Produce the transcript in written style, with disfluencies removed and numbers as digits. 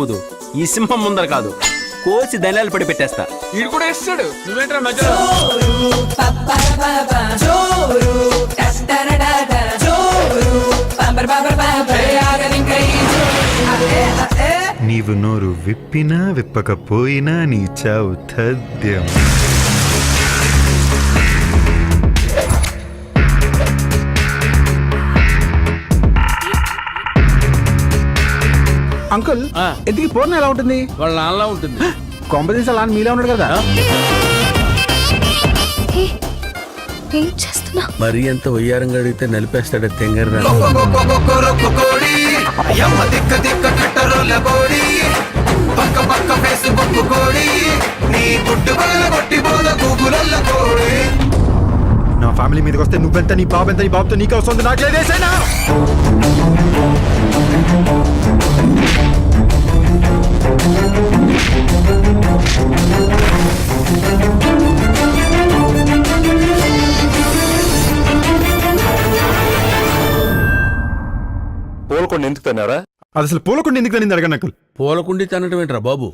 ఊదు, ఈ సింహం ముందర కాదు, కోసి ధనియాలు పడి పెట్టేస్తా. వీడు కూడా ఇస్తాడు, నువ్వేంట్రా మధ్యలో? నీవు నోరు విప్పినా విప్పకపోయినా నీ చావు తథ్యం. అంకుల్ ఎందుకు పూర్ణ ఎలా ఉంటుంది? వాళ్ళ నాన్నలా ఉంటుంది. కాంపిటీషన్ అలా మీలా ఉన్నాడు కదా. ఏం చేస్తున్నా? మరీ ఎంత వయ్యారంగా అడిగితే నలిపేస్తాడు తెంగర్రా. నా ఫ్యామిలీ మీదకి వస్తే నువ్వెంత, నీ బాబు ఎంత, నీ బాబుతో నీకు వస్తుంది, నాకు లేదేసైనా. పూలకొండ ఎందుకు తిన్నారా? అది అసలు పూలకుండా ఎందుకు తనింది అడగండి అంకుల్. పూలకుండి తినటం ఏంట్రా బాబు?